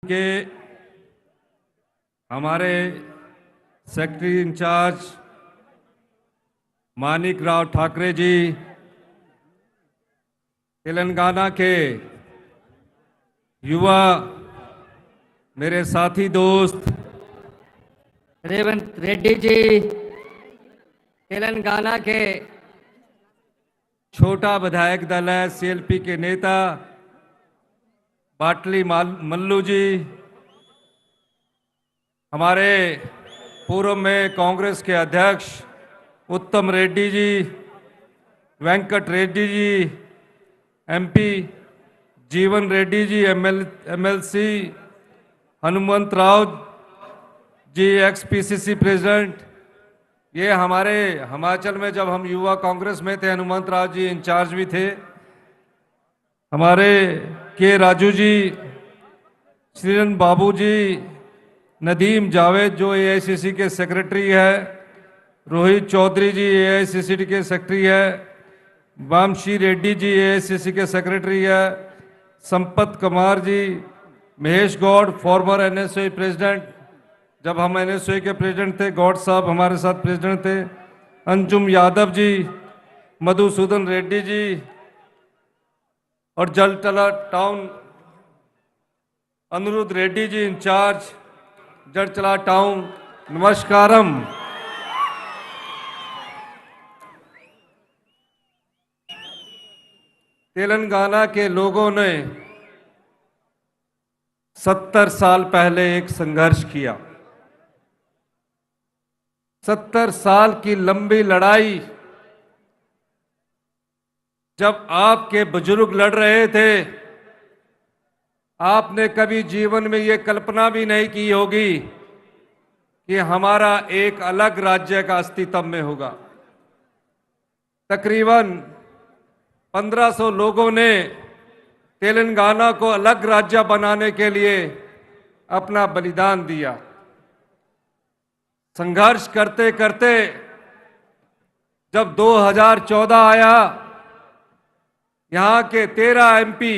के हमारे secretary in charge Manik Rao Thackeray ji, Telangana के युवा मेरे साथी दोस्त रेवंत रेड्डी जी, तेलंगाना के छोटा विधायक दल है सीएलपी के नेता बाटली मल्लू जी, हमारे पूर्व में कांग्रेस के अध्यक्ष उत्तम रेड्डी जी, वेंकट रेड्डी जी, एमपी जीवन Reddy ji, MLC Hanumant Rao ji, x PCC president. ये हमारे हिमाचल में जब हम युवा कांग्रेस में थे, हनुमंत राव जी इंचार्ज भी थे। हमारे के राजू जी, श्रीरन बाबू जी, नदीम जावेद जो एआईसीसी के सेक्रेटरी है, रोहित चौधरी जी एआईसीसी के सेक्रेटरी है, वामशी रेड्डी जी एआईसीसी के सेक्रेटरी है, Sampath Kumar ji, Mahesh Goud former NSO president, जब हम एनएसओ के प्रेसिडेंट थे गौड़ साहब हमारे साथ प्रेसिडेंट थे, अंजुम यादव जी, मधुसूदन रेड्डी जी और जलटला टाउन अनुरुद्ध रेड्डी जी इंचार्ज जलटला टाउन। नमस्कारम। तेलंगाना के लोगों ने 70 साल पहले एक संघर्ष किया। 70 साल की लंबी लड़ाई। जब आपके बुजुर्ग लड़ रहे थे, आपने कभी जीवन में ये कल्पना भी नहीं की होगी कि हमारा एक अलग राज्य का अस्तित्व में होगा। तकरीबन 1500 लोगों ने तेलंगाना को अलग राज्य बनाने के लिए अपना बलिदान दिया। संघर्ष करते करते जब 2014 आया, यहाँ के 13 एमपी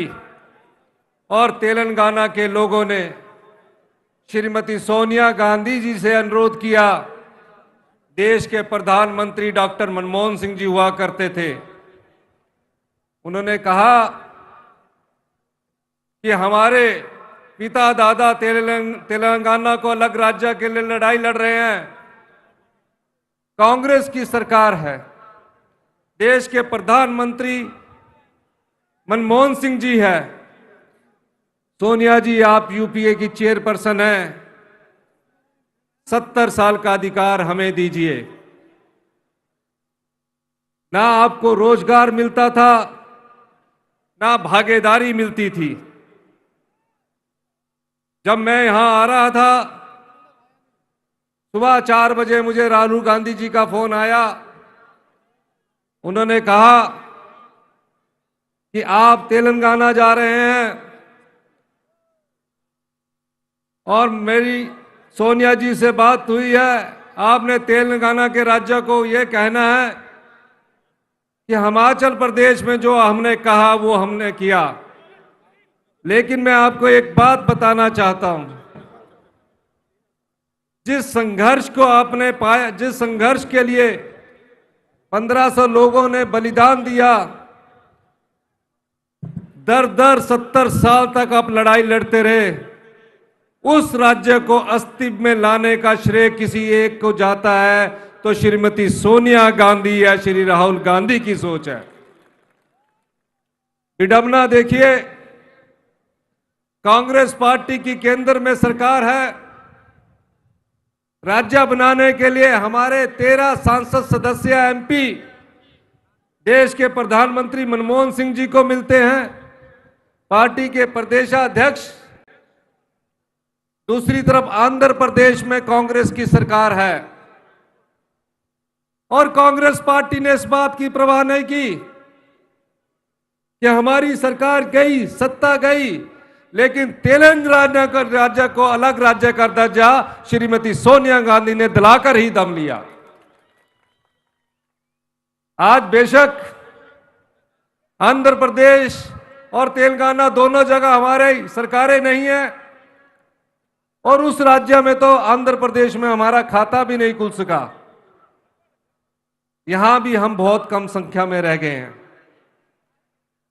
और तेलंगाना के लोगों ने श्रीमती सोनिया गांधी जी से अनुरोध किया। देश के प्रधानमंत्री डॉक्टर मनमोहन सिंह जी हुआ करते थे। उन्होंने कहा कि हमारे पिता दादा तेलंगाना को अलग राज्य के लिए लड़ाई लड़ रहे हैं। कांग्रेस की सरकार है, देश के प्रधानमंत्री मनमोहन सिंह जी है। सोनिया जी आप यूपीए की चेयरपर्सन हैं, 70 साल का अधिकार हमें दीजिए। ना आपको रोजगार मिलता था, ना भागीदारी मिलती थी। जब मैं यहां आ रहा था, सुबह 4 बजे मुझे राहुल गांधी जी का फोन आया। उन्होंने कहा कि आप तेलंगाना जा रहे हैं और मेरी सोनिया जी से बात हुई है। आपने तेलंगाना के राज्य को यह कहना है कि हिमाचल प्रदेश में जो हमने कहा वो हमने किया। लेकिन मैं आपको एक बात बताना चाहता हूं, जिस संघर्ष को आपने पाया, जिस संघर्ष के लिए 1500 लोगों ने बलिदान दिया, दर दर 70 साल तक आप लड़ाई लड़ते रहे। उस राज्य को अस्तित्व में लाने का श्रेय किसी एक को जाता है तो श्रीमती सोनिया गांधी या श्री राहुल गांधी की सोच है। विडंबना देखिए, कांग्रेस पार्टी की केंद्र में सरकार है। राज्य बनाने के लिए हमारे 13 सांसद सदस्य एमपी देश के प्रधानमंत्री मनमोहन सिंह जी को मिलते हैं। पार्टी के प्रदेशाध्यक्ष, दूसरी तरफ आंध्र प्रदेश में कांग्रेस की सरकार है और कांग्रेस पार्टी ने इस बात की परवाह नहीं की कि हमारी सरकार गई, सत्ता गई, लेकिन तेलंगाना का राज्य को अलग राज्य का दर्जा श्रीमती सोनिया गांधी ने दिलाकर ही दम लिया। आज बेशक आंध्र प्रदेश और तेलंगाना दोनों जगह हमारे सरकारें नहीं है, और उस राज्य में तो आंध्र प्रदेश में हमारा खाता भी नहीं खुल सका। यहां भी हम बहुत कम संख्या में रह गए हैं।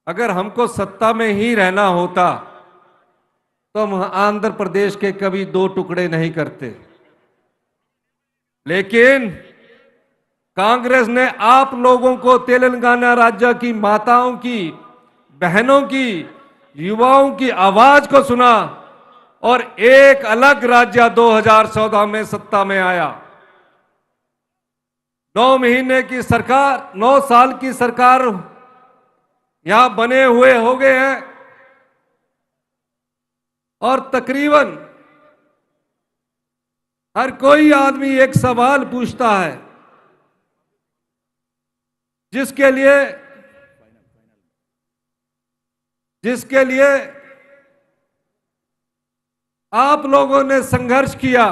अगर हमको सत्ता में ही रहना होता तो हम आंध्र प्रदेश के कभी दो टुकड़े नहीं करते। लेकिन कांग्रेस ने आप लोगों को, तेलंगाना राज्य की माताओं की, बहनों की, युवाओं की आवाज को सुना और एक अलग राज्य 2014 में सत्ता में आया। 9 महीने की सरकार, 9 साल की सरकार यहां बने हुए हो गए हैं और तकरीबन हर कोई आदमी एक सवाल पूछता है जिसके लिए आप लोगों ने संघर्ष किया।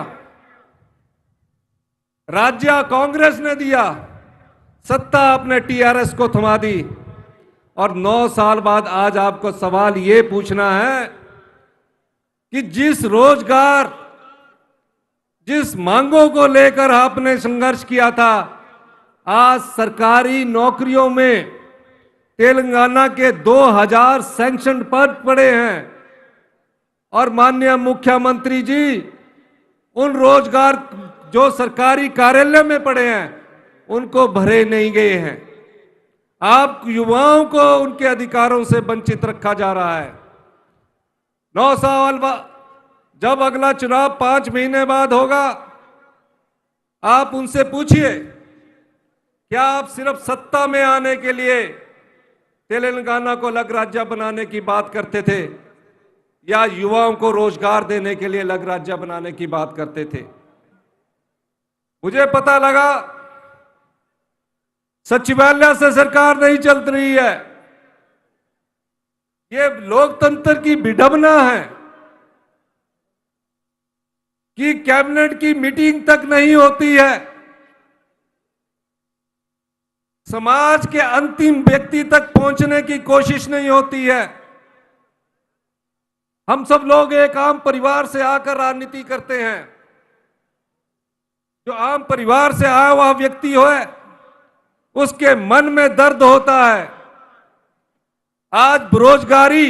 राज्य कांग्रेस ने दिया, सत्ता आपने टीआरएस को थमा दी और 9 साल बाद आज आपको सवाल ये पूछना है कि जिस मांगों को लेकर आपने संघर्ष किया था, आज सरकारी नौकरियों में तेलंगाना के 2000 सैंक्शन पद पड़े हैं और माननीय मुख्यमंत्री जी उन रोजगार जो सरकारी कार्यालय में पड़े हैं उनको भरे नहीं गए हैं। आप युवाओं को उनके अधिकारों से वंचित रखा जा रहा है। 9 साल बाद जब अगला चुनाव 5 महीने बाद होगा, आप उनसे पूछिए क्या आप सिर्फ सत्ता में आने के लिए तेलंगाना को अलग राज्य बनाने की बात करते थे या युवाओं को रोजगार देने के लिए अलग राज्य बनाने की बात करते थे। मुझे पता लगा सचिवालय से सरकार नहीं चल रही है। ये लोकतंत्र की विडंबना है कि कैबिनेट की मीटिंग तक नहीं होती है, समाज के अंतिम व्यक्ति तक पहुंचने की कोशिश नहीं होती है। हम सब लोग एक आम परिवार से आकर राजनीति करते हैं। जो आम परिवार से आया हुआ व्यक्ति हो, उसके मन में दर्द होता है। आज बेरोजगारी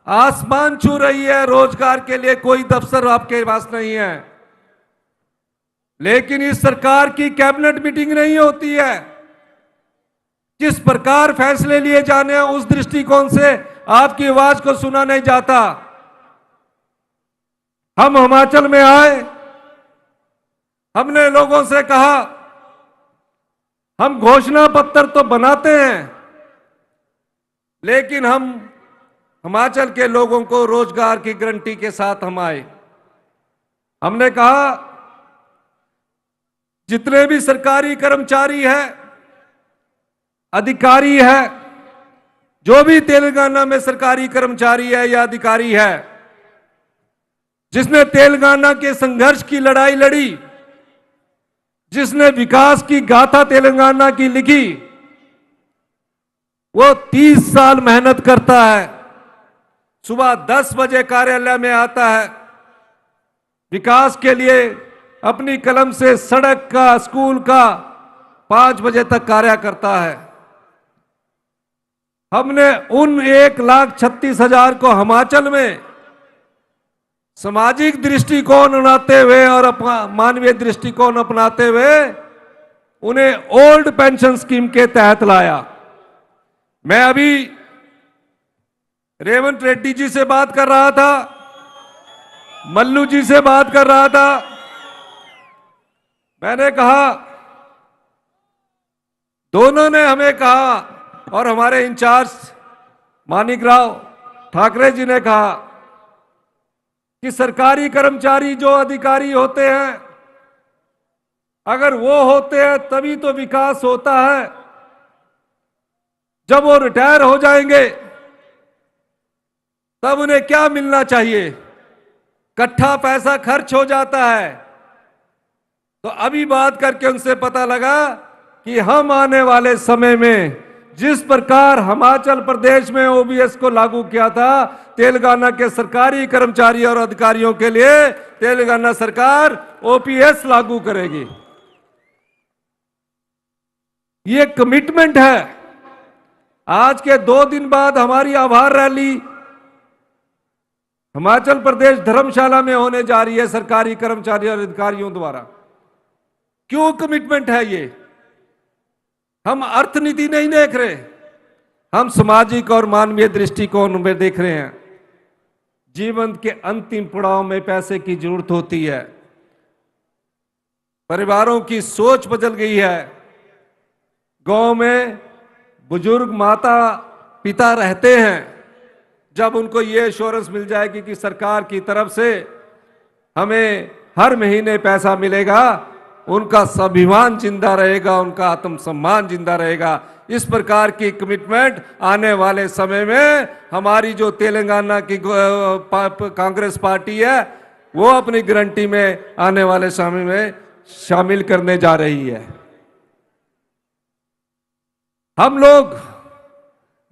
आसमान छू रही है, रोजगार के लिए कोई दफ्तर आपके पास नहीं है। लेकिन इस सरकार की कैबिनेट मीटिंग नहीं होती है। किस प्रकार फैसले लिए जाने हैं उस दृष्टिकोण से आपकी आवाज को सुना नहीं जाता। हम हिमाचल में आए, हमने लोगों से कहा हम घोषणा पत्र तो बनाते हैं लेकिन हम हिमाचल के लोगों को रोजगार की गारंटी के साथ हम आए। हमने कहा जितने भी सरकारी कर्मचारी हैं, अधिकारी है, जो भी तेलंगाना में सरकारी कर्मचारी है या अधिकारी है जिसने तेलंगाना के संघर्ष की लड़ाई लड़ी, जिसने विकास की गाथा तेलंगाना की लिखी, वो 30 साल मेहनत करता है, सुबह 10 बजे कार्यालय में आता है, विकास के लिए अपनी कलम से सड़क का, स्कूल का 5 बजे तक कार्य करता है। हमने उन 1,36,000 को हिमाचल में सामाजिक दृष्टिकोण अपनाते हुए और मानवीय दृष्टिकोण अपनाते हुए उन्हें ओल्ड पेंशन स्कीम के तहत लाया। मैं अभी रेवंत रेड्डी जी से बात कर रहा था, मल्लू जी से बात कर रहा था। मैंने कहा, दोनों ने हमें कहा और हमारे इंचार्ज मानिकराव ठाकरे जी ने कहा कि सरकारी कर्मचारी जो अधिकारी होते हैं, अगर वो होते हैं तभी तो विकास होता है। जब वो रिटायर हो जाएंगे तब उन्हें क्या मिलना चाहिए? इकट्ठा पैसा खर्च हो जाता है। तो अभी बात करके उनसे पता लगा कि हम आने वाले समय में जिस प्रकार हिमाचल प्रदेश में ओबीएस को लागू किया था, तेलंगाना के सरकारी कर्मचारियों और अधिकारियों के लिए तेलंगाना सरकार ओपीएस लागू करेगी। ये कमिटमेंट है। आज के 2 दिन बाद हमारी आभार रैली हिमाचल प्रदेश धर्मशाला में होने जा रही है सरकारी कर्मचारियों और अधिकारियों द्वारा। क्यों कमिटमेंट है ये? हम अर्थनीति नहीं देख रहे, हम सामाजिक और मानवीय दृष्टिकोण में देख रहे हैं। जीवन के अंतिम पड़ाव में पैसे की जरूरत होती है। परिवारों की सोच बदल गई है। गांव में बुजुर्ग माता पिता रहते हैं, जब उनको ये एश्योरेंस मिल जाएगी कि सरकार की तरफ से हमें हर महीने पैसा मिलेगा, उनका स्वाभिमान जिंदा रहेगा, उनका आत्मसम्मान जिंदा रहेगा। इस प्रकार की कमिटमेंट आने वाले समय में हमारी जो तेलंगाना की कांग्रेस पार्टी है वो अपनी गारंटी में आने वाले समय में शामिल करने जा रही है। हम लोग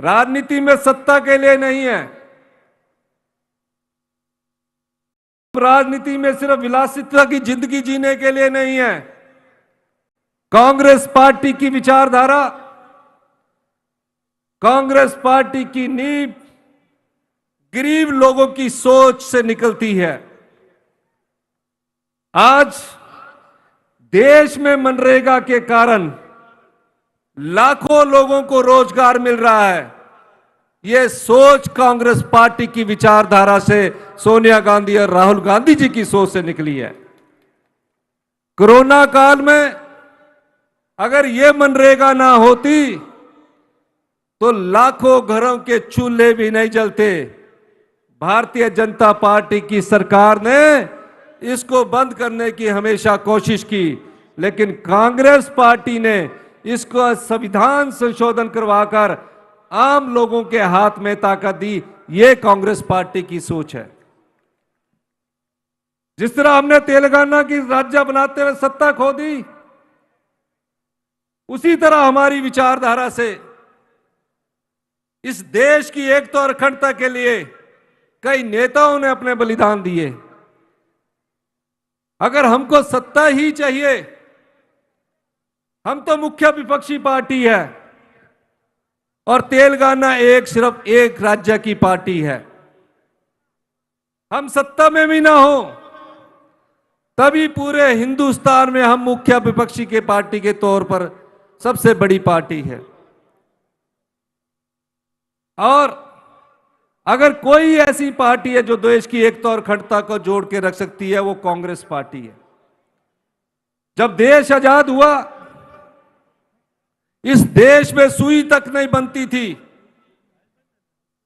राजनीति में सत्ता के लिए नहीं है, राजनीति में सिर्फ विलासिता की जिंदगी जीने के लिए नहीं है। कांग्रेस पार्टी की विचारधारा, कांग्रेस पार्टी की नींव गरीब लोगों की सोच से निकलती है। आज देश में मनरेगा के कारण लाखों लोगों को रोजगार मिल रहा है। यह सोच कांग्रेस पार्टी की विचारधारा से सोनिया गांधी और राहुल गांधी जी की सोच से निकली है। कोरोना काल में अगर यह मनरेगा ना होती तो लाखों घरों के चूल्हे भी नहीं जलते। भारतीय जनता पार्टी की सरकार ने इसको बंद करने की हमेशा कोशिश की, लेकिन कांग्रेस पार्टी ने इसको संविधान संशोधन करवाकर आम लोगों के हाथ में ताकत दी। ये कांग्रेस पार्टी की सोच है। जिस तरह हमने तेलंगाना की राज्य बनाते हुए सत्ता खो दी, उसी तरह हमारी विचारधारा से इस देश की एकता और अखंडता के लिए कई नेताओं ने अपने बलिदान दिए। अगर हमको सत्ता ही चाहिए, हम तो मुख्य विपक्षी पार्टी है और तेलंगाना सिर्फ एक राज्य की पार्टी है। हम सत्ता में भी ना हो तभी पूरे हिंदुस्तान में हम मुख्य विपक्षी के पार्टी के तौर पर सबसे बड़ी पार्टी है। और अगर कोई ऐसी पार्टी है जो देश की एकता और अखंडता को जोड़ के रख सकती है, वो कांग्रेस पार्टी है। जब देश आजाद हुआ, इस देश में सुई तक नहीं बनती थी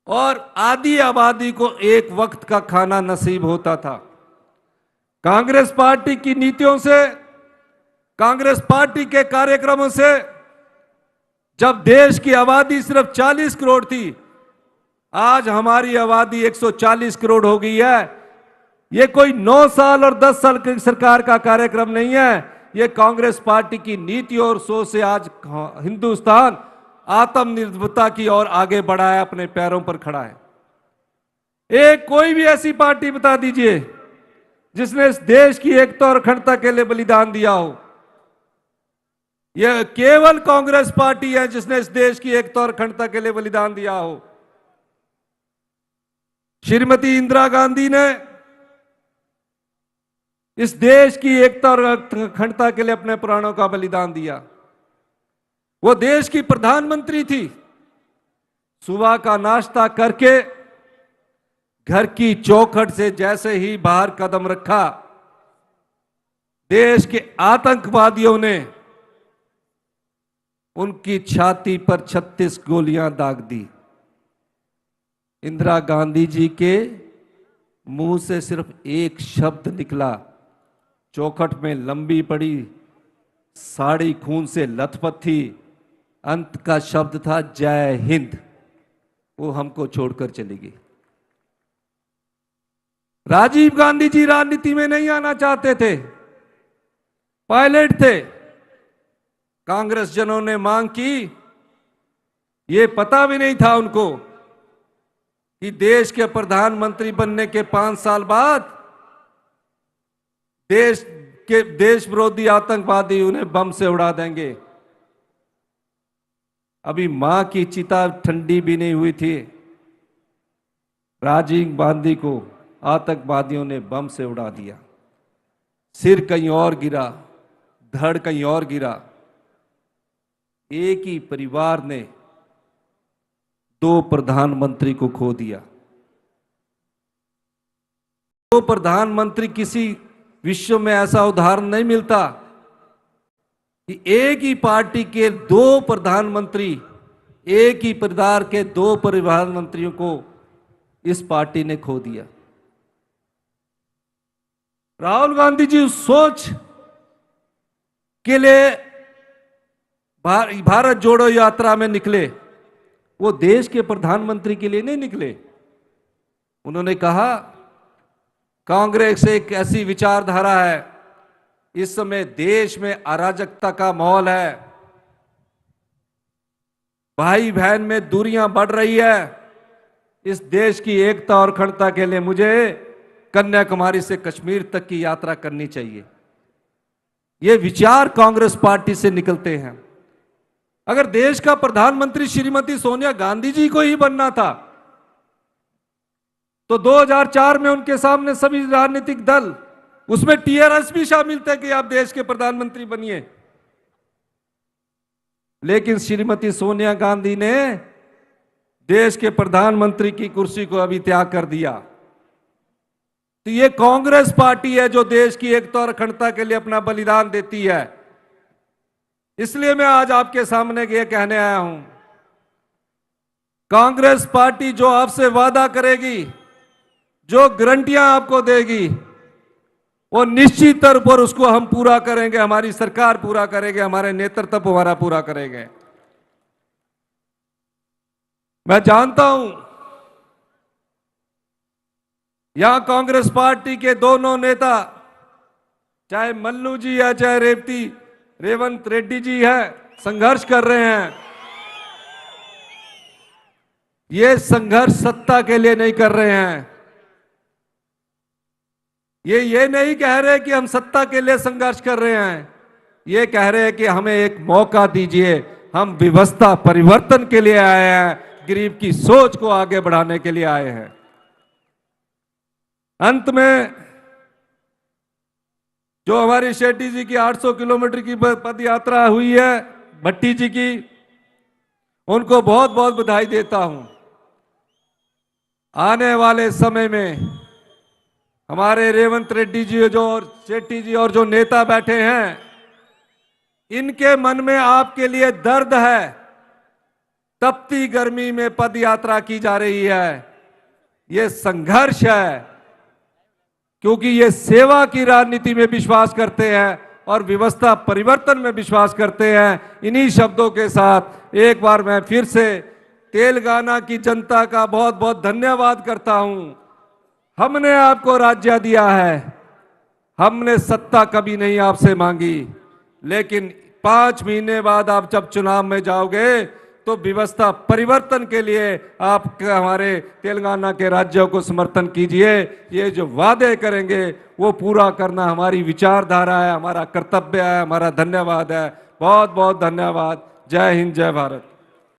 और आधी आबादी को एक वक्त का खाना नसीब होता था। कांग्रेस पार्टी की नीतियों से, कांग्रेस पार्टी के कार्यक्रमों से जब देश की आबादी सिर्फ 40 करोड़ थी, आज हमारी आबादी 140 करोड़ हो गई है। यह कोई 9 साल और 10 साल की सरकार का कार्यक्रम नहीं है। यह कांग्रेस पार्टी की नीति और सोच से आज हिंदुस्तान आत्मनिर्भरता की ओर आगे बढ़ा है, अपने पैरों पर खड़ा है। कोई भी ऐसी पार्टी बता दीजिए जिसने इस देश की एकता और अखंडता के लिए बलिदान दिया हो। यह केवल कांग्रेस पार्टी है जिसने इस देश की एकता और अखंडता के लिए बलिदान दिया हो। श्रीमती इंदिरा गांधी ने इस देश की एकता और अखंडता के लिए अपने प्राणों का बलिदान दिया। वो देश की प्रधानमंत्री थी। सुबह का नाश्ता करके घर की चौखट से जैसे ही बाहर कदम रखा, देश के आतंकवादियों ने उनकी छाती पर 36 गोलियां दाग दी। इंदिरा गांधी जी के मुंह से सिर्फ एक शब्द निकला, चौखट में लंबी पड़ी, साड़ी खून से लथपथ थी, अंत का शब्द था जय हिंद। वो हमको छोड़कर चली गई। राजीव गांधी जी राजनीति में नहीं आना चाहते थे, पायलट थे। कांग्रेस जनों ने मांग की ये पता भी नहीं था उनको कि देश के प्रधानमंत्री बनने के 5 साल बाद देश विरोधी आतंकवादी उन्हें बम से उड़ा देंगे। अभी मां की चिता ठंडी भी नहीं हुई थी, राजीव गांधी को आतंकवादियों ने बम से उड़ा दिया। सिर कहीं और गिरा, धड़ कहीं और गिरा। एक ही परिवार ने 2 प्रधानमंत्री को खो दिया। 2 प्रधानमंत्री, किसी विश्व में ऐसा उदाहरण नहीं मिलता कि एक ही पार्टी के 2 प्रधानमंत्री, एक ही परिवार के 2 प्रधानमंत्रियों को इस पार्टी ने खो दिया। राहुल गांधी जी उस सोच के लिए भारत जोड़ो यात्रा में निकले। वो देश के प्रधानमंत्री के लिए नहीं निकले। उन्होंने कहा कांग्रेस एक ऐसी विचारधारा है, इस समय देश में अराजकता का माहौल है, भाई बहन में दूरियां बढ़ रही है, इस देश की एकता और अखंडता के लिए मुझे कन्याकुमारी से कश्मीर तक की यात्रा करनी चाहिए। ये विचार कांग्रेस पार्टी से निकलते हैं। अगर देश का प्रधानमंत्री श्रीमती सोनिया गांधी जी को ही बनना था तो 2004 में उनके सामने सभी राजनीतिक दल, उसमें टीआरएस भी शामिल थे कि आप देश के प्रधानमंत्री बनिए। लेकिन श्रीमती सोनिया गांधी ने देश के प्रधानमंत्री की कुर्सी को अभी त्याग कर दिया। तो ये कांग्रेस पार्टी है जो देश की एकता और अखंडता के लिए अपना बलिदान देती है। इसलिए मैं आज आपके सामने ये कहने आया हूं, कांग्रेस पार्टी जो आपसे वादा करेगी, जो गारंटियां आपको देगी, वो निश्चित तौर पर उसको हम पूरा करेंगे, हमारी सरकार पूरा करेंगे, हमारे नेतृत्व हमारा पूरा करेंगे। मैं जानता हूं यहां कांग्रेस पार्टी के दोनों नेता, चाहे मल्लू जी है चाहे रेवंत रेड्डी जी है, संघर्ष कर रहे हैं। ये संघर्ष सत्ता के लिए नहीं कर रहे हैं। ये नहीं कह रहे कि हम सत्ता के लिए संघर्ष कर रहे हैं। ये कह रहे हैं कि हमें एक मौका दीजिए, हम व्यवस्था परिवर्तन के लिए आए हैं, गरीब की सोच को आगे बढ़ाने के लिए आए हैं। अंत में जो हमारी शेट्टी जी की 800 किलोमीटर की पद यात्रा हुई है, भट्टी जी की, उनको बहुत बहुत बधाई देता हूं। आने वाले समय में हमारे रेवंत रेड्डी जी जो और शेट्टी जी और जो नेता बैठे हैं, इनके मन में आपके लिए दर्द है। तपती गर्मी में पद यात्रा की जा रही है, ये संघर्ष है, क्योंकि ये सेवा की राजनीति में विश्वास करते हैं और व्यवस्था परिवर्तन में विश्वास करते हैं। इन्हीं शब्दों के साथ एक बार मैं फिर से तेलंगाना की जनता का बहुत बहुत धन्यवाद करता हूं। हमने आपको राज्य दिया है, हमने सत्ता कभी नहीं आपसे मांगी, लेकिन 5 महीने बाद आप जब चुनाव में जाओगे तो व्यवस्था परिवर्तन के लिए आप हमारे तेलंगाना के राज्यों को समर्थन कीजिए। ये जो वादे करेंगे वो पूरा करना हमारी विचारधारा है, हमारा कर्तव्य है, हमारा धन्यवाद है। बहुत बहुत धन्यवाद। जय हिंद, जय भारत।